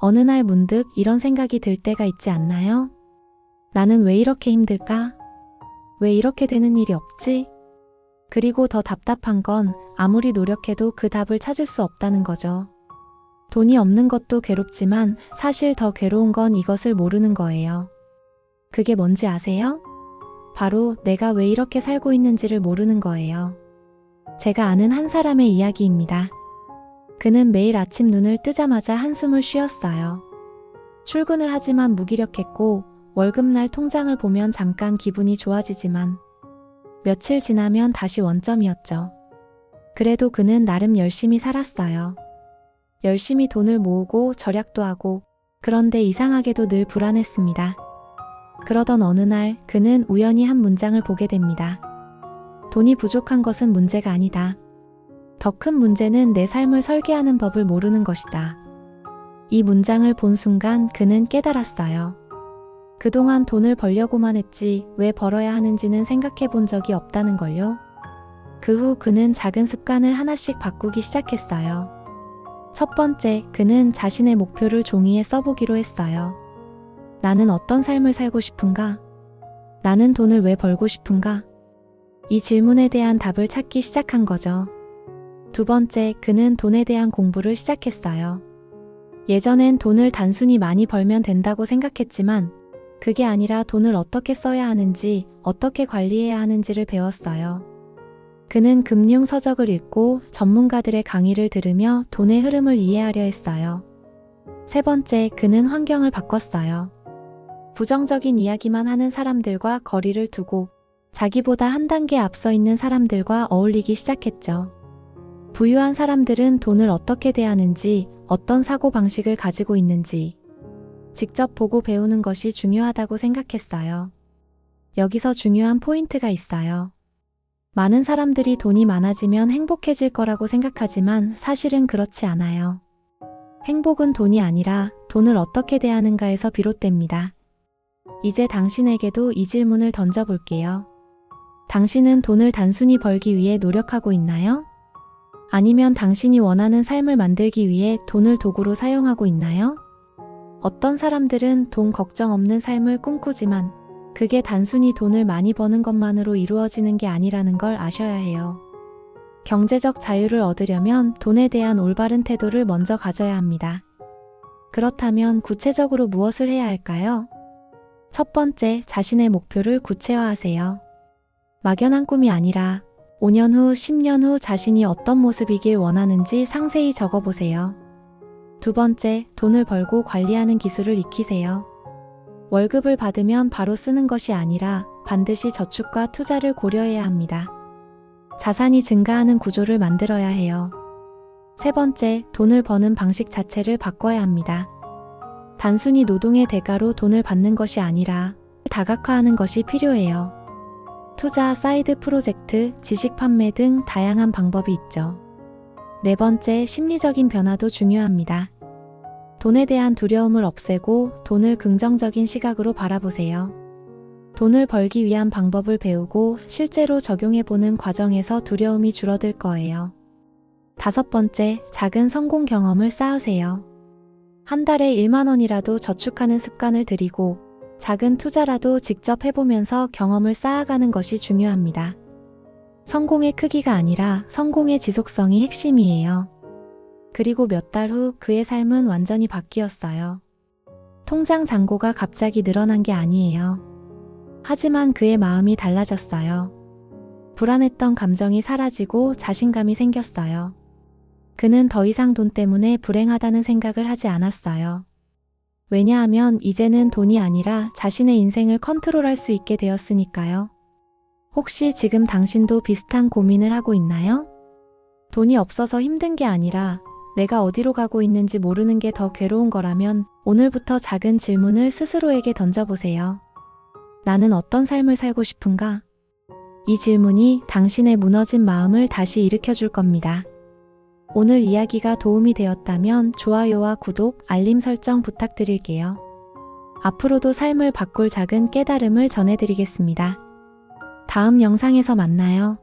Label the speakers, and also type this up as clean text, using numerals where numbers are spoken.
Speaker 1: 어느 날 문득 이런 생각이 들 때가 있지 않나요? 나는 왜 이렇게 힘들까? 왜 이렇게 되는 일이 없지? 그리고 더 답답한 건 아무리 노력해도 그 답을 찾을 수 없다는 거죠. 돈이 없는 것도 괴롭지만 사실 더 괴로운 건 이것을 모르는 거예요. 그게 뭔지 아세요? 바로 내가 왜 이렇게 살고 있는지를 모르는 거예요. 제가 아는 한 사람의 이야기입니다. 그는 매일 아침 눈을 뜨자마자 한숨을 쉬었어요. 출근을 하지만 무기력했고 월급날 통장을 보면 잠깐 기분이 좋아지지만 며칠 지나면 다시 원점이었죠. 그래도 그는 나름 열심히 살았어요. 열심히 돈을 모으고 절약도 하고 그런데 이상하게도 늘 불안했습니다. 그러던 어느 날 그는 우연히 한 문장을 보게 됩니다. 돈이 부족한 것은 문제가 아니다. 더 큰 문제는 내 삶을 설계하는 법을 모르는 것이다. 이 문장을 본 순간 그는 깨달았어요. 그동안 돈을 벌려고만 했지 왜 벌어야 하는지는 생각해 본 적이 없다는 걸요. 그 후 그는 작은 습관을 하나씩 바꾸기 시작했어요. 첫 번째, 그는 자신의 목표를 종이에 써보기로 했어요. 나는 어떤 삶을 살고 싶은가? 나는 돈을 왜 벌고 싶은가? 이 질문에 대한 답을 찾기 시작한 거죠. 두 번째, 그는 돈에 대한 공부를 시작했어요. 예전엔 돈을 단순히 많이 벌면 된다고 생각했지만 그게 아니라 돈을 어떻게 써야 하는지, 어떻게 관리해야 하는지를 배웠어요. 그는 금융 서적을 읽고 전문가들의 강의를 들으며 돈의 흐름을 이해하려 했어요. 세 번째, 그는 환경을 바꿨어요. 부정적인 이야기만 하는 사람들과 거리를 두고 자기보다 한 단계 앞서 있는 사람들과 어울리기 시작했죠. 부유한 사람들은 돈을 어떻게 대하는지, 어떤 사고방식을 가지고 있는지 직접 보고 배우는 것이 중요하다고 생각했어요. 여기서 중요한 포인트가 있어요. 많은 사람들이 돈이 많아지면 행복해질 거라고 생각하지만 사실은 그렇지 않아요. 행복은 돈이 아니라 돈을 어떻게 대하는가에서 비롯됩니다. 이제 당신에게도 이 질문을 던져볼게요. 당신은 돈을 단순히 벌기 위해 노력하고 있나요? 아니면 당신이 원하는 삶을 만들기 위해 돈을 도구로 사용하고 있나요? 어떤 사람들은 돈 걱정 없는 삶을 꿈꾸지만 그게 단순히 돈을 많이 버는 것만으로 이루어지는 게 아니라는 걸 아셔야 해요. 경제적 자유를 얻으려면 돈에 대한 올바른 태도를 먼저 가져야 합니다. 그렇다면 구체적으로 무엇을 해야 할까요? 첫 번째, 자신의 목표를 구체화하세요. 막연한 꿈이 아니라 5년 후, 10년 후 자신이 어떤 모습이길 원하는지 상세히 적어보세요. 두 번째, 돈을 벌고 관리하는 기술을 익히세요. 월급을 받으면 바로 쓰는 것이 아니라 반드시 저축과 투자를 고려해야 합니다. 자산이 증가하는 구조를 만들어야 해요. 세 번째, 돈을 버는 방식 자체를 바꿔야 합니다. 단순히 노동의 대가로 돈을 받는 것이 아니라 다각화하는 것이 필요해요. 투자, 사이드 프로젝트, 지식 판매 등 다양한 방법이 있죠. 네 번째, 심리적인 변화도 중요합니다. 돈에 대한 두려움을 없애고 돈을 긍정적인 시각으로 바라보세요. 돈을 벌기 위한 방법을 배우고 실제로 적용해보는 과정에서 두려움이 줄어들 거예요. 다섯 번째, 작은 성공 경험을 쌓으세요. 한 달에 1만 원이라도 저축하는 습관을 들이고 작은 투자라도 직접 해보면서 경험을 쌓아가는 것이 중요합니다. 성공의 크기가 아니라 성공의 지속성이 핵심이에요. 그리고 몇 달 후 그의 삶은 완전히 바뀌었어요. 통장 잔고가 갑자기 늘어난 게 아니에요. 하지만 그의 마음이 달라졌어요. 불안했던 감정이 사라지고 자신감이 생겼어요. 그는 더 이상 돈 때문에 불행하다는 생각을 하지 않았어요. 왜냐하면 이제는 돈이 아니라 자신의 인생을 컨트롤할 수 있게 되었으니까요. 혹시 지금 당신도 비슷한 고민을 하고 있나요? 돈이 없어서 힘든 게 아니라 내가 어디로 가고 있는지 모르는 게 더 괴로운 거라면 오늘부터 작은 질문을 스스로에게 던져보세요. 나는 어떤 삶을 살고 싶은가? 이 질문이 당신의 무너진 마음을 다시 일으켜줄 겁니다. 오늘 이야기가 도움이 되었다면 좋아요와 구독, 알림 설정 부탁드릴게요. 앞으로도 삶을 바꿀 작은 깨달음을 전해드리겠습니다. 다음 영상에서 만나요.